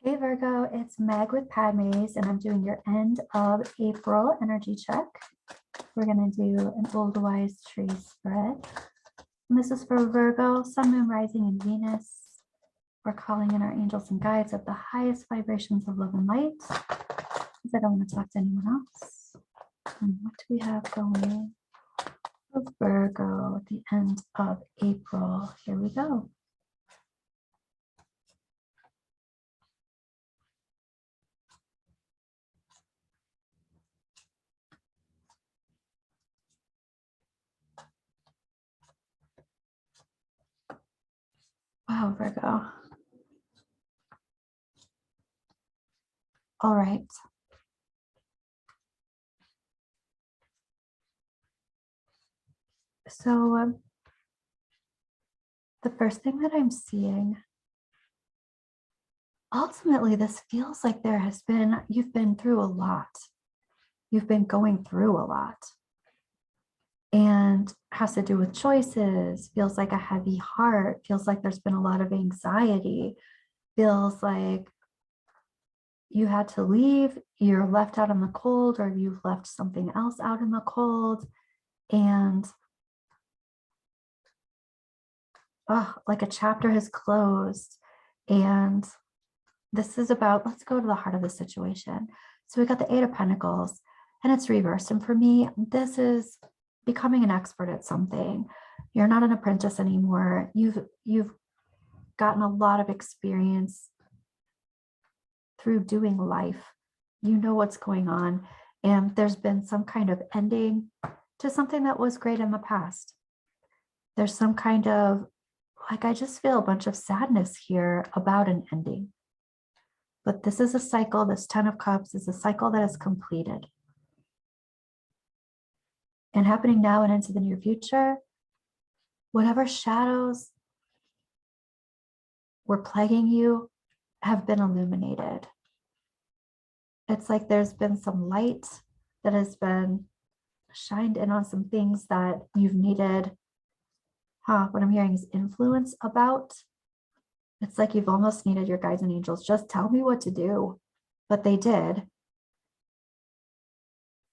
Hey Virgo, it's Meg with Padmes, and I'm doing your end of April energy check. We're going to do an old wise tree spread. And this is for Virgo, Sun, Moon, Rising, and Venus. We're calling in our angels and guides at the highest vibrations of love and light, because I don't want to talk to anyone else. And what do we have going for Virgo at the end of April? Here we go. Wow, Virgo. All right. So the first thing that I'm seeing, ultimately, this feels like you've been through a lot. You've been going through a lot, and has to do with choices, feels like a heavy heart, feels like there's been a lot of anxiety, feels like you had to leave, you're left out in the cold, or you've left something else out in the cold. And like a chapter has closed. And this is about, let's go to the heart of the situation. So we got the Eight of Pentacles, and it's reversed. And for me, this is becoming an expert at something. You're not an apprentice anymore. You've gotten a lot of experience through doing life. You know what's going on. And there's been some kind of ending to something that was great in the past. There's some kind of, like, I just feel a bunch of sadness here about an ending. But this is a cycle. This 10 of Cups is a cycle that is completed. And happening now and into the near future, whatever shadows were plaguing you have been illuminated. It's like there's been some light that has been shined in on some things that you've needed. What I'm hearing is influence about. It's like you've almost needed your guides and angels, just tell me what to do. But they did.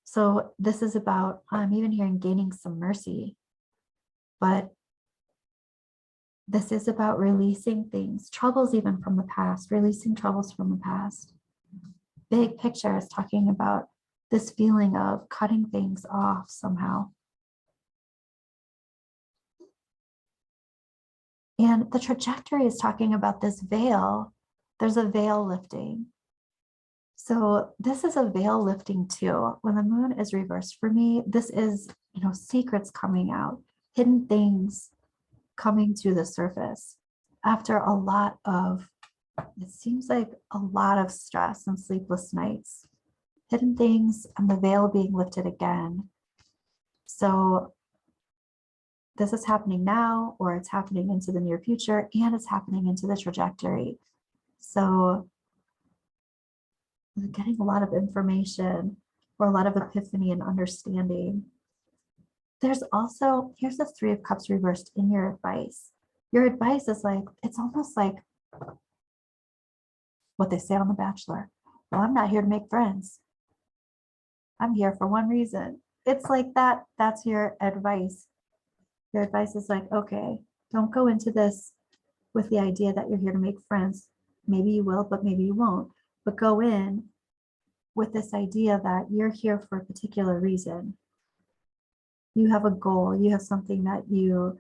So this is about, I'm even hearing gaining some mercy. But this is about releasing things, troubles even from the past, releasing troubles from the past. Big picture is talking about this feeling of cutting things off somehow. And the trajectory is talking about this veil. There's a veil lifting. So this is a veil lifting too. When the moon is reversed, for me, this is, secrets coming out, hidden things coming to the surface after a lot of, it seems like a lot of stress and sleepless nights, hidden things, and the veil being lifted again. So this is happening now, or it's happening into the near future, and it's happening into the trajectory. So I'm getting a lot of information, or a lot of epiphany and understanding. There's also, here's the Three of Cups reversed in your advice. Your advice is like, it's almost like what they say on The Bachelor. Well, I'm not here to make friends. I'm here for one reason. It's like that. That's your advice. Your advice is like, okay, don't go into this with the idea that you're here to make friends. Maybe you will, but maybe you won't. But go in with this idea that you're here for a particular reason. You have a goal. You have something that you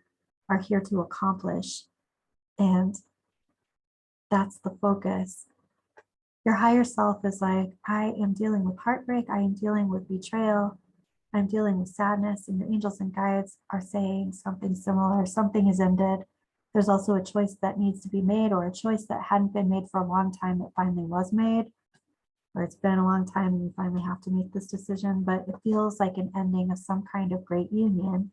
are here to accomplish. And that's the focus. Your higher self is like, I am dealing with heartbreak. I am dealing with betrayal. I'm dealing with sadness, and your angels and guides are saying something similar. Something is ended. There's also a choice that needs to be made, or a choice that hadn't been made for a long time that finally was made, or it's been a long time and you finally have to make this decision, but it feels like an ending of some kind of great union.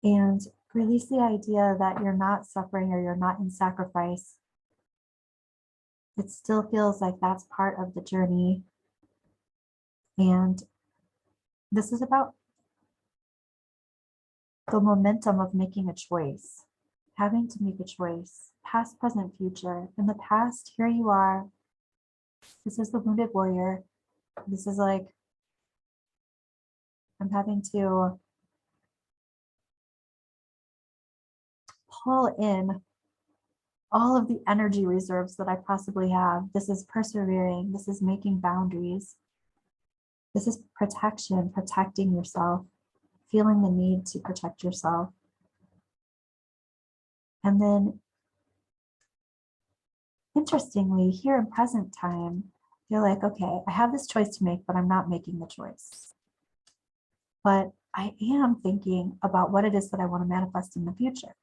And release the idea that you're not suffering or you're not in sacrifice. It still feels like that's part of the journey. And this is about the momentum of making a choice, having to make a choice, past, present, future. In the past, here you are. This is the wounded warrior. This is like, I'm having to pull in all of the energy reserves that I possibly have. This is persevering. This is making boundaries. This is protection, protecting yourself, feeling the need to protect yourself. And then, interestingly, here in present time, you're like, okay, I have this choice to make, but I'm not making the choice. But I am thinking about what it is that I want to manifest in the future.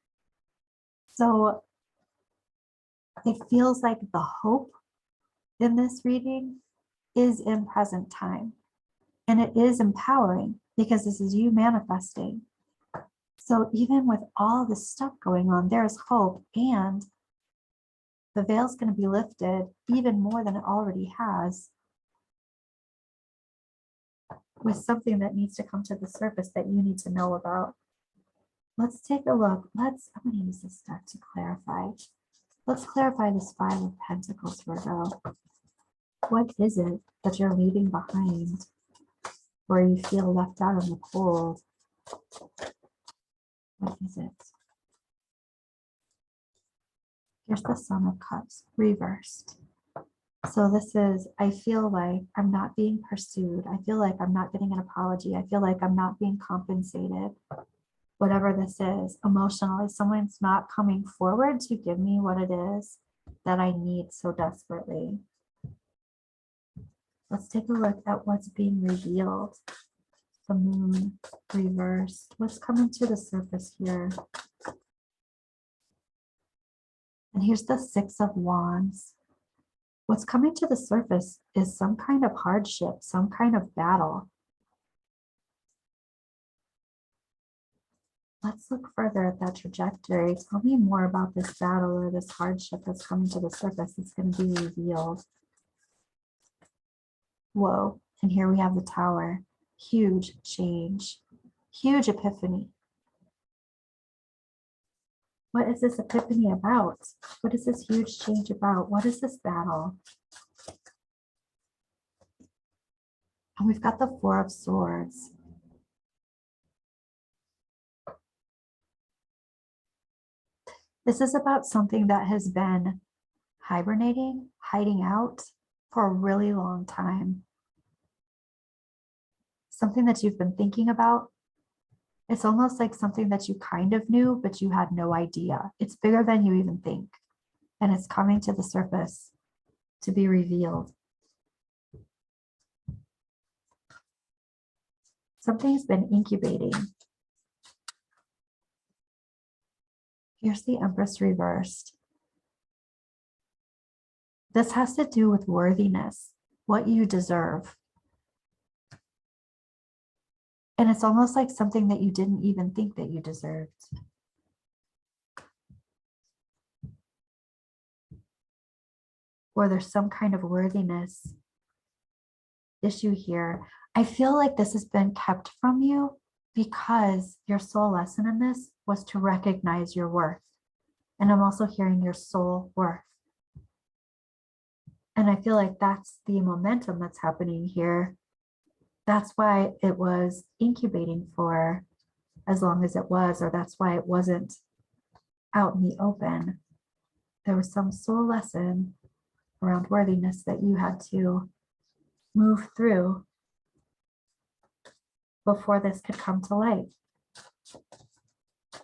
So it feels like the hope in this reading is in present time. And it is empowering because this is you manifesting. So even with all this stuff going on, there's hope, and the veil's going to be lifted even more than it already has, with something that needs to come to the surface that you need to know about. Let's take a look. I'm going to use this deck to clarify. Let's clarify this Five of Pentacles, Virgo. What is it that you're leaving behind where you feel left out in the cold? What is it? Here's the Sun of Cups, reversed. So this is, I feel like I'm not being pursued. I feel like I'm not getting an apology. I feel like I'm not being compensated. Whatever this is, emotionally, someone's not coming forward to give me what it is that I need so desperately. Let's take a look at what's being revealed. The Moon reversed. What's coming to the surface here? And here's the Six of Wands. What's coming to the surface is some kind of hardship, some kind of battle. Let's look further at that trajectory. Tell me more about this battle or this hardship that's coming to the surface. It's going to be revealed. Whoa. And here we have the Tower. Huge change. Huge epiphany. What is this epiphany about? What is this huge change about? What is this battle? And we've got the Four of Swords. This is about something that has been hibernating, hiding out for a really long time. Something that you've been thinking about. It's almost like something that you kind of knew, but you had no idea. It's bigger than you even think. And it's coming to the surface to be revealed. Something's been incubating. Here's the Empress reversed. This has to do with worthiness, what you deserve. And it's almost like something that you didn't even think that you deserved. Or there's some kind of worthiness issue here. I feel like this has been kept from you because your soul lesson in this was to recognize your worth. And I'm also hearing your soul worth. And I feel like that's the momentum that's happening here. That's why it was incubating for as long as it was, or that's why it wasn't out in the open. There was some soul lesson around worthiness that you had to move through before this could come to light.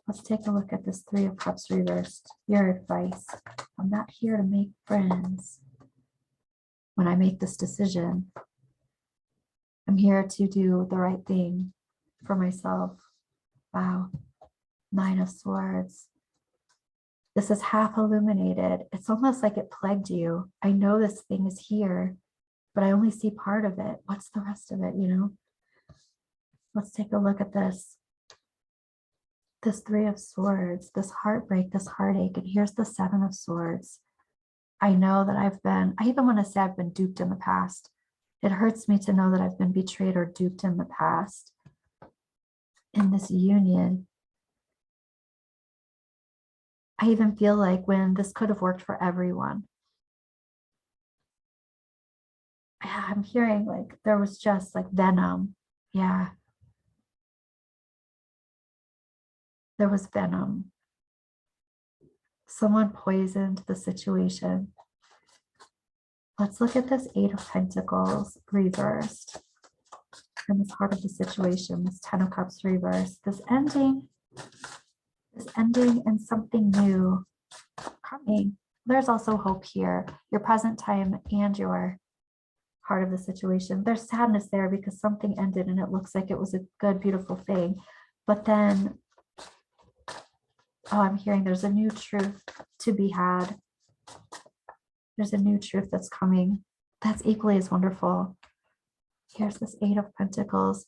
Let's take a look at this Three of Cups reversed. Your advice. I'm not here to make friends. When I make this decision, I'm here to do the right thing for myself. Wow. Nine of Swords. This is half illuminated. It's almost like it plagued you. I know this thing is here, but I only see part of it. What's the rest of it, you know? Let's take a look at this. This Three of Swords, this heartbreak, this heartache, and here's the Seven of Swords. I know that I even want to say I've been duped in the past. It hurts me to know that I've been betrayed or duped in the past. In this union, I even feel like when this could have worked for everyone. Yeah, I'm hearing like there was just like venom. Yeah, there was venom. Someone poisoned the situation. Let's look at this Eight of Pentacles reversed. And this heart of the situation, this Ten of Cups reversed, this ending and something new coming. There's also hope here, your present time and your heart of the situation. There's sadness there because something ended and it looks like it was a good, beautiful thing. But then, oh, I'm hearing there's a new truth to be had. There's a new truth that's coming. That's equally as wonderful. Here's this Eight of Pentacles.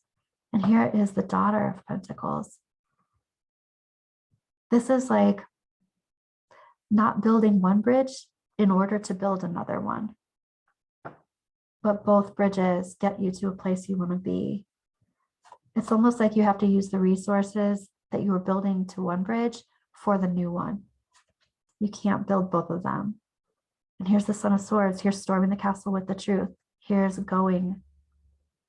And here is the Daughter of Pentacles. This is like not building one bridge in order to build another one. But both bridges get you to a place you want to be. It's almost like you have to use the resources that you were building to one bridge for the new one. You can't build both of them. And here's the Son of Swords. Here's storming the castle with the truth. Here's going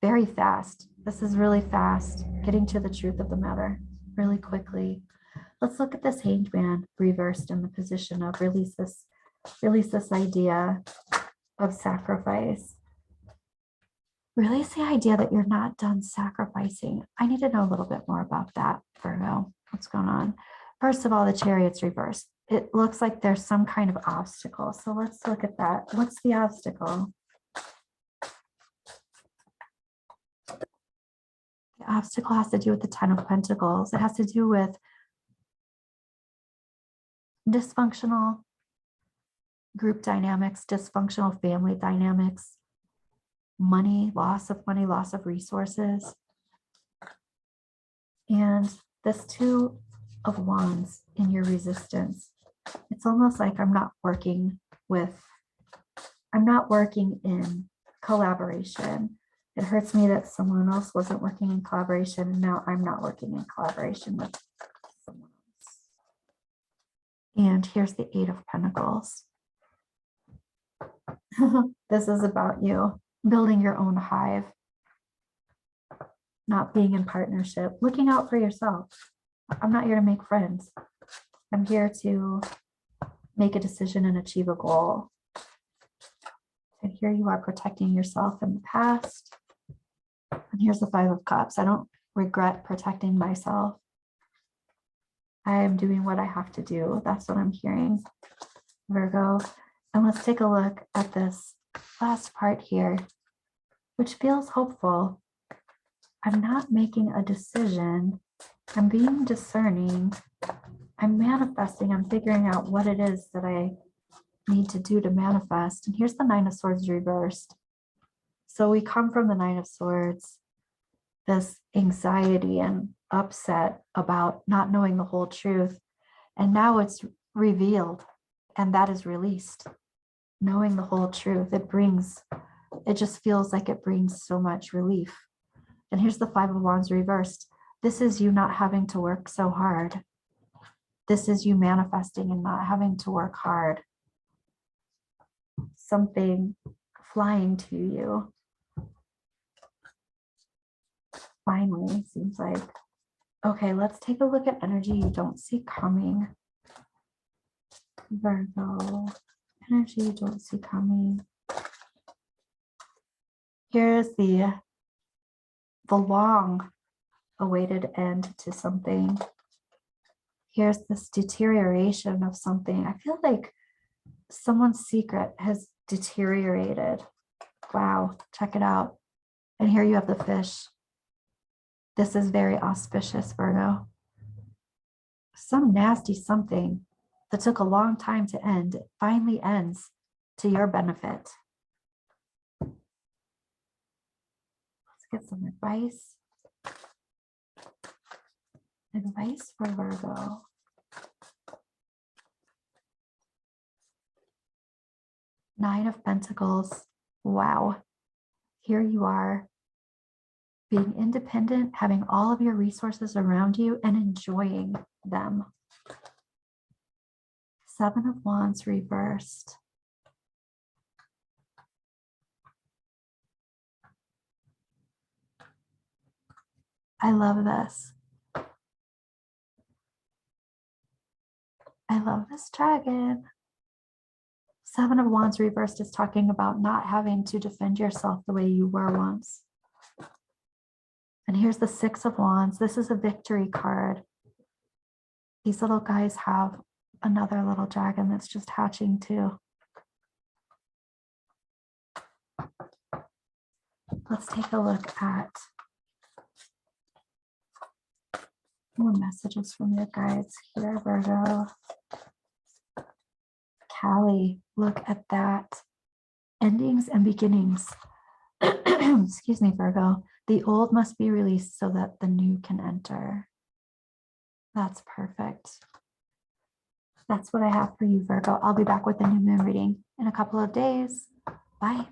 very fast. This is really fast, getting to the truth of the matter really quickly. Let's look at this Hanged Man reversed in the position of release this idea of sacrifice. Release the idea that you're not done sacrificing. I need to know a little bit more about that, Virgo. What's going on? First of all, the Chariot's reversed. It looks like there's some kind of obstacle. So let's look at that. What's the obstacle? The obstacle has to do with the Ten of Pentacles. It has to do with dysfunctional group dynamics, dysfunctional family dynamics, money, loss of resources. And this Two of Wands in your resistance. It's almost like I'm not working in collaboration. It hurts me that someone else wasn't working in collaboration, and now I'm not working in collaboration with someone else. And here's the Eight of Pentacles. This is about you building your own hive, not being in partnership, looking out for yourself. I'm not here to make friends. I'm here to make a decision and achieve a goal. And here you are protecting yourself in the past. And here's the Five of Cups. I don't regret protecting myself. I am doing what I have to do. That's what I'm hearing, Virgo. And let's take a look at this last part here, which feels hopeful. I'm not making a decision. I'm being discerning. I'm manifesting. I'm figuring out what it is that I need to do to manifest. And here's the Nine of Swords reversed. So we come from the Nine of Swords, this anxiety and upset about not knowing the whole truth. And now it's revealed and that is released. Knowing the whole truth, it just feels like it brings so much relief. And here's the Five of Wands reversed. This is you not having to work so hard. This is you manifesting and not having to work hard. Something flying to you. Finally, seems like. Okay, let's take a look at energy you don't see coming. Virgo, energy you don't see coming. Here's the long awaited end to something. Here's this deterioration of something. I feel like someone's secret has deteriorated. Wow, check it out. And here you have the Fish. This is very auspicious, Virgo. Some nasty something that took a long time to end finally ends to your benefit. Let's get some advice. Advice for Virgo. Nine of Pentacles. Wow. Here you are, being independent, having all of your resources around you and enjoying them. Seven of Wands reversed. I love this. I love this dragon. Seven of Wands reversed is talking about not having to defend yourself the way you were once. And here's the Six of Wands. This is a victory card. These little guys have another little dragon that's just hatching too. Let's take a look at more messages from your guides here, Virgo. Callie, look at that. Endings and beginnings. Excuse me, Virgo. The old must be released so that the new can enter. That's perfect. That's what I have for you, Virgo. I'll be back with a new moon reading in a couple of days. Bye.